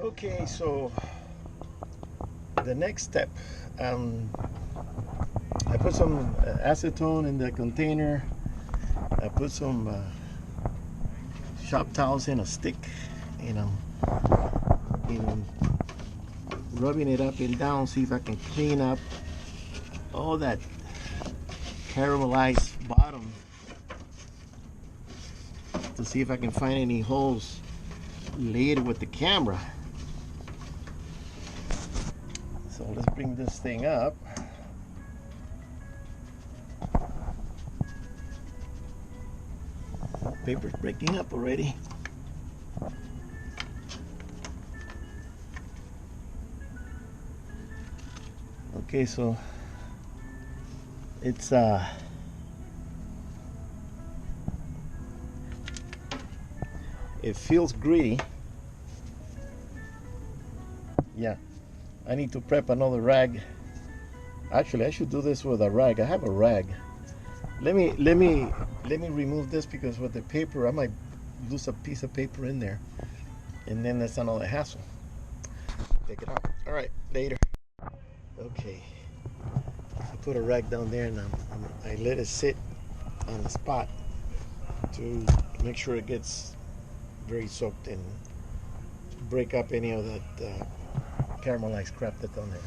Okay, so the next step, I put some acetone in the container. I put some shop towels in a stick, and I'm rubbing it up and down, see if I can clean up all that caramelized bottom, to see if I can find any holes later with the camera. So let's bring this thing up. Paper's breaking up already. Okay, so it's it feels gritty. Yeah, I need to prep another rag. Actually, I should do this with a rag. I have a rag. Let me remove this, because with the paper I might lose a piece of paper in there, and then that's another hassle. Take it out. All right, later. Okay, I put a rag down there, and I let it sit on the spot to make sure it gets very soaked and break up any of that caramelized crap that's on there.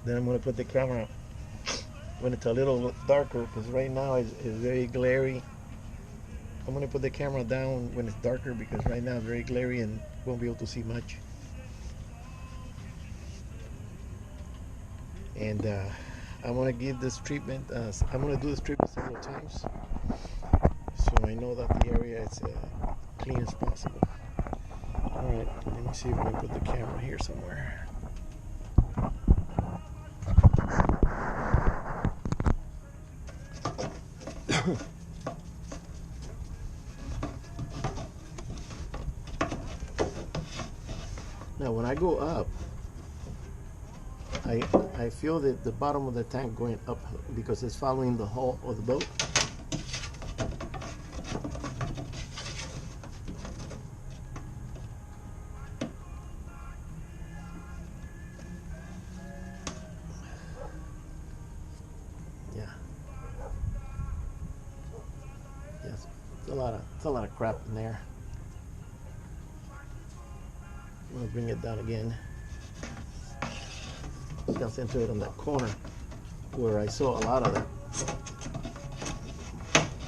Then I'm going to put the camera when it's a little darker, because right now it's very glary. I'm going to put the camera down when it's darker, because right now it's very glary and won't be able to see much. And I want to give this treatment, I'm going to do this treatment several times, so I know that the area is clean as possible. Alright, let me see if I can put the camera here somewhere. Now when I go up, I feel that the bottom of the tank going up, because it's following the hull of the boat. Yeah. Yes, it's a lot of crap in there. I'm gonna bring it down again. Concentrate on that corner where I saw a lot of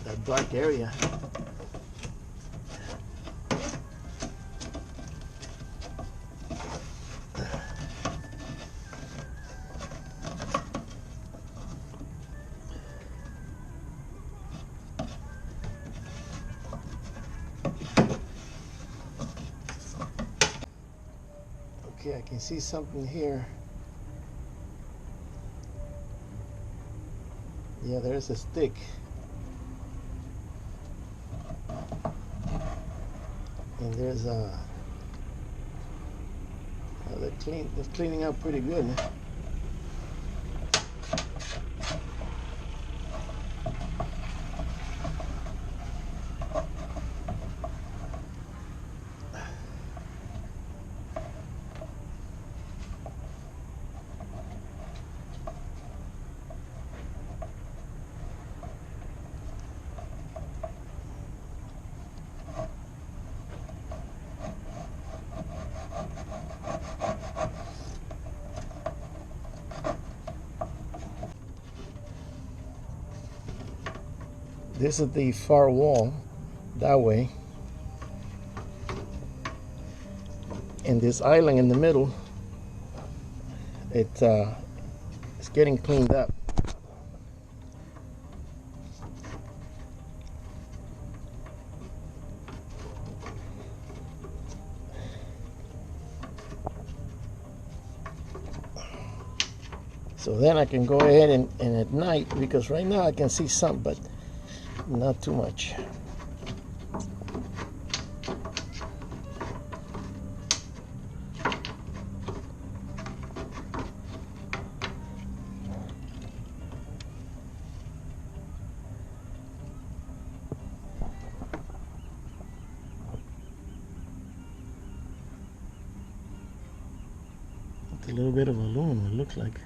that dark area. Okay, I can see something here. Yeah, there's a stick. And there's a it's cleaning up pretty good. This is the far wall, that way. And this island in the middle, it's getting cleaned up. So then I can go ahead and at night, because right now I can see some, but not too much. It's a little bit of aluminum, it looks like.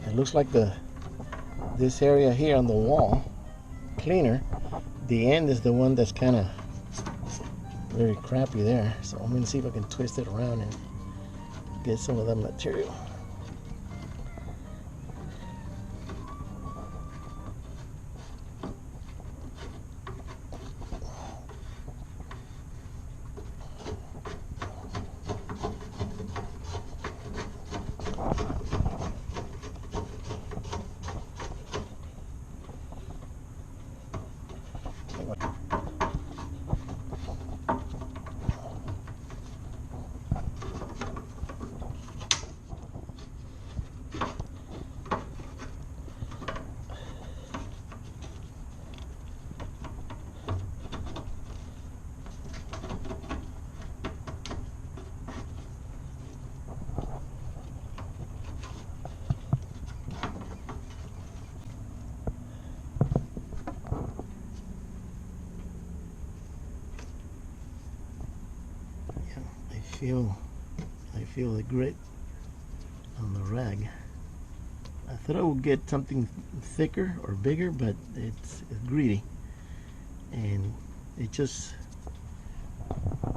It looks like this area here on the wall cleaner, the end is the one that's kind of very crappy there. So I'm going to see if I can twist it around and get some of that material. I feel the grit on the rag. I thought I would get something thicker or bigger, but it's greedy, and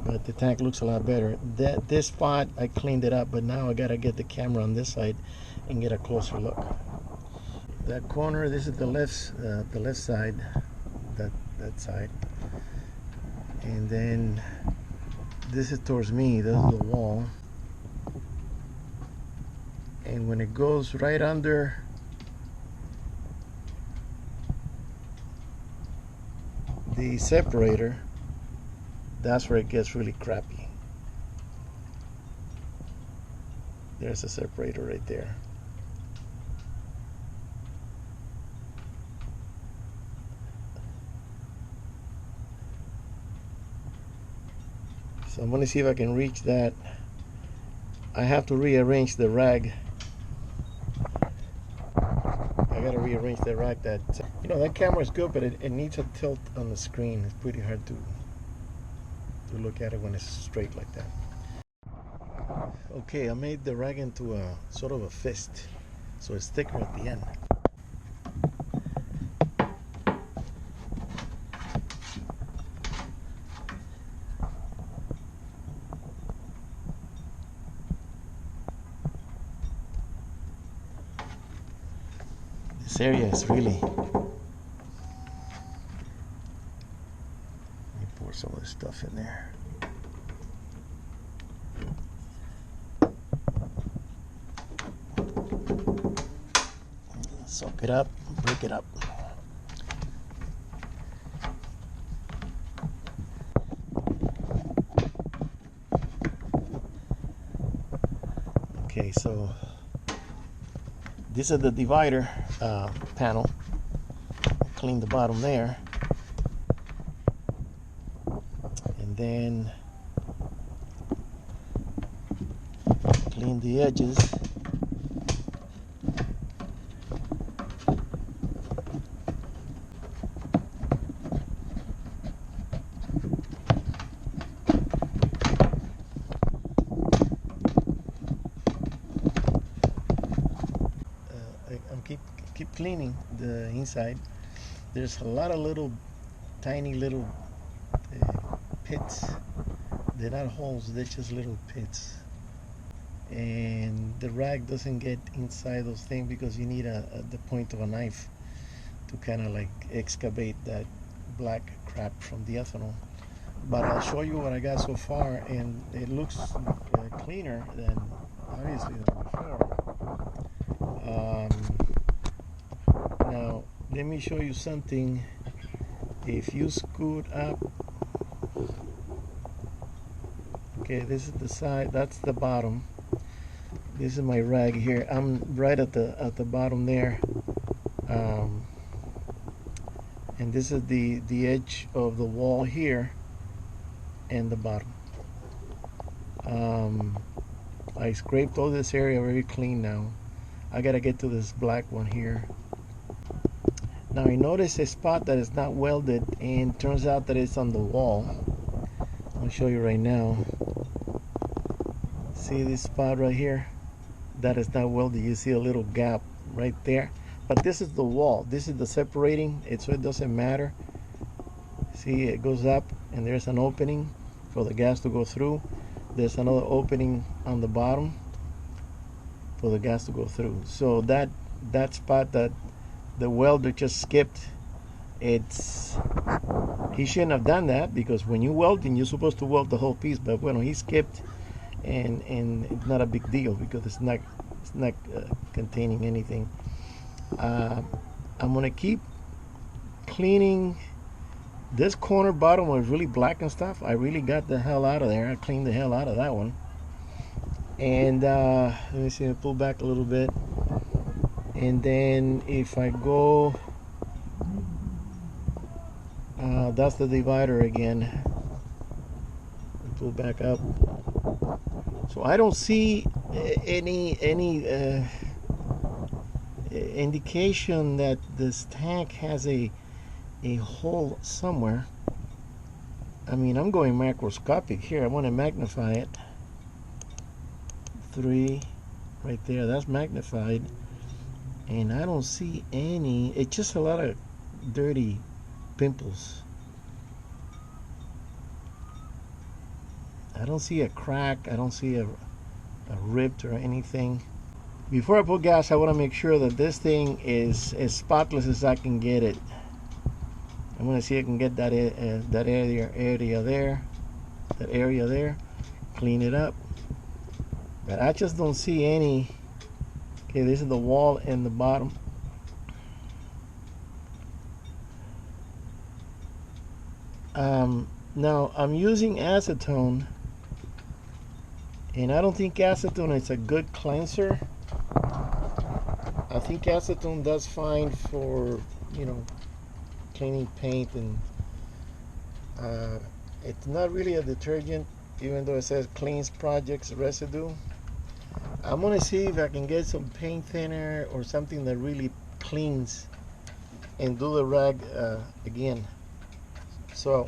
but the tank looks a lot better. This spot I cleaned it up, but now I gotta get the camera on this side and get a closer look. That corner, this is the left side, that side, and then this is towards me. This is the wall, and when it goes right under the separator, that's where it gets really crappy. There's a separator right there. So I'm going to see if I can reach that. I have to rearrange the rag. I got to rearrange the rag. That that camera is good, but it needs a tilt on the screen. It's pretty hard to look at it when it's straight like that. Okay, I made the rag into a sort of a fist, so it's thicker at the end. This area is really... Let me pour some of this stuff in there. Soak it up, break it up. Okay, so this is the divider panel. Clean the bottom there, and then clean the edges. Keep cleaning the inside. There's a lot of little tiny little pits. They're not holes, they're just little pits, and the rag doesn't get inside those things because you need the point of a knife to kind of like excavate that black crap from the ethanol. But I'll show you what I got so far, and it looks cleaner than obviously than before. Now let me show you something. If you scoot up Okay, this is the side, that's the bottom. This is my rag here. I'm right at the bottom there. And this is the edge of the wall here and the bottom. I scraped all this area very clean now. I gotta get to this black one here. Now I noticed a spot that is not welded, and turns out that it's on the wall. I'll show you right now. See this spot right here? That is not welded. You see a little gap right there. But this is the wall. This is the separating. So it doesn't matter. See, it goes up and there's an opening for the gas to go through. There's another opening on the bottom for the gas to go through. So that spot that the welder just skipped, he shouldn't have done that, because when you welding, you're supposed to weld the whole piece. But when he skipped, and it's not a big deal because it's not containing anything. I'm gonna keep cleaning this corner bottom was really black and stuff. I really got the hell out of there. I cleaned the hell out of that one. And let me see, I pull back a little bit. And then if I go, that's the divider again. Pull back up. So I don't see any indication that this tank has a hole somewhere. I mean, I'm going macroscopic here. I want to magnify it. 3 right there, that's magnified, and I don't see any. It's just a lot of dirty pimples. I don't see a crack. I don't see a ripped or anything. Before I put gas, I want to make sure that this thing is as spotless as I can get it. I'm going to see if I can get that area there, clean it up. But I just don't see any. Okay, this is the wall and the bottom. Now I'm using acetone, and I don't think acetone is a good cleanser. I think acetone does fine for, cleaning paint, and it's not really a detergent, even though it says cleans projects residue. I'm gonna see if I can get some paint thinner or something that really cleans, and do the rag again. So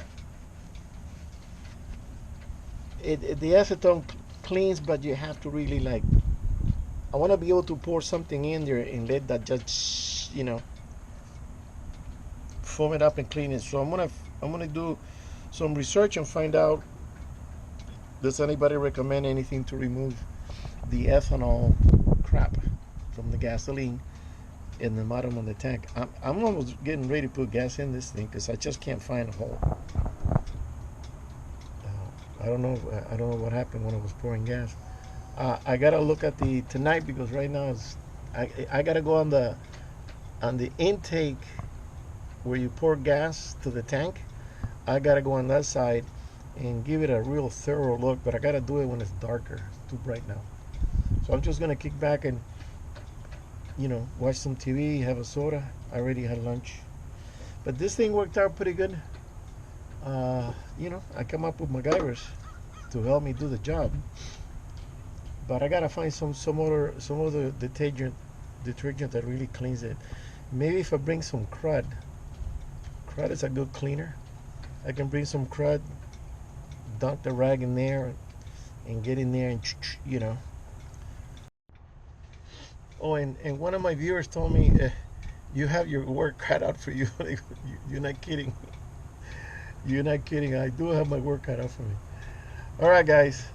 the acetone cleans, but you have to really I want to be able to pour something in there and let that just foam it up and clean it. So I'm gonna do some research and find out, does anybody recommend anything to remove the ethanol crap from the gasoline in the bottom of the tank. I'm almost getting ready to put gas in this thing because I just can't find a hole. I don't know what happened when I was pouring gas. I gotta look at tonight, because right now I gotta go on the intake where you pour gas to the tank. I gotta go on that side and give it a real thorough look, but I gotta do it when it's darker. It's too bright now. So I'm just gonna kick back and watch some TV, have a soda. I already had lunch, but this thing worked out pretty good. I come up with MacGyvers to help me do the job, but I gotta find some other detergent that really cleans it. Maybe if I bring some crud is a good cleaner. I can bring some crud, dunk the rag in there, and get in there and Oh, and one of my viewers told me, you have your work cut out for you. You're not kidding. You're not kidding. I do have my work cut out for me. All right, guys.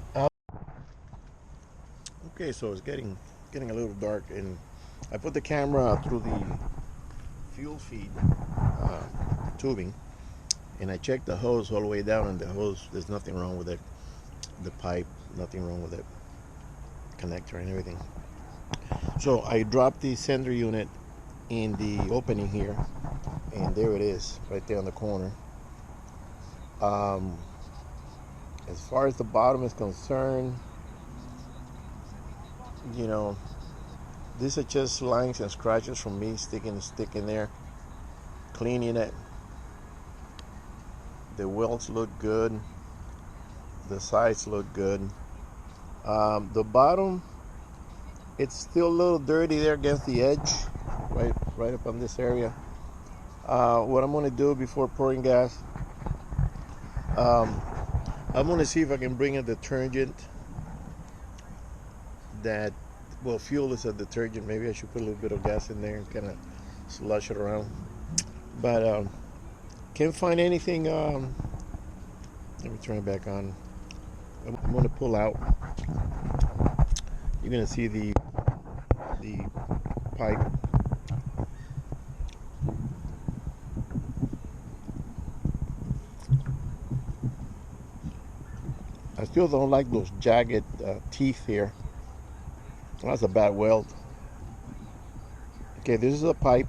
Okay, so it's getting a little dark, and I put the camera through the fuel feed tubing, and I checked the hose all the way down, and the hose, there's nothing wrong with it. The pipe, nothing wrong with it. Connector and everything. So I dropped the sender unit in the opening here, and there it is, right there on the corner. As far as the bottom is concerned, you know, these are just lines and scratches from me sticking the stick in there, cleaning it. The welds look good. The sides look good. The bottom, it's still a little dirty there against the edge, right up on this area. What I'm going to do before pouring gas, I'm going to see if I can bring a detergent that, well, fuel is a detergent. Maybe I should put a little bit of gas in there and kind of slush it around. But can't find anything. Let me turn it back on. I'm going to pull out. You're going to see the pipe. I still don't like those jagged teeth here. That's a bad weld. Okay, this is a pipe.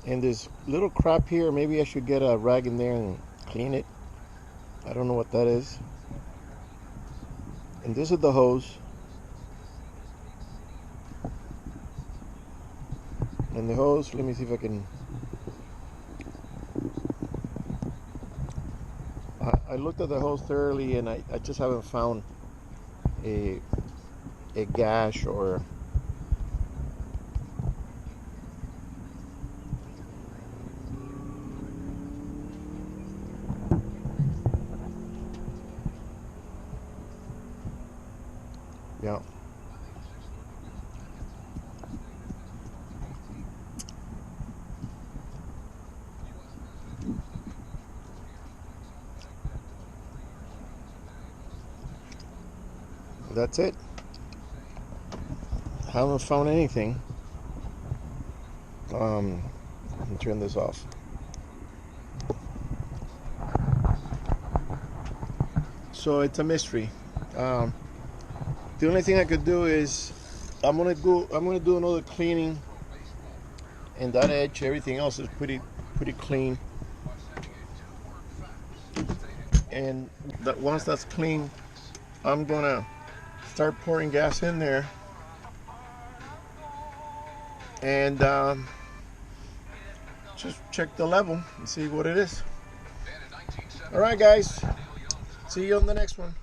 And this little crap here, maybe I should get a rag in there and clean it. I don't know what that is. And this is the hose. And the hose, let me see if I can. I looked at the hose thoroughly and I just haven't found a gash or yeah. That's it. Haven't found anything. Let me turn this off. So it's a mystery. The only thing I could do is I'm gonna do another cleaning, and that edge, everything else is pretty clean. And that once that's clean, I'm gonna start pouring gas in there and just check the level and see what it is. All right, guys. See you on the next one.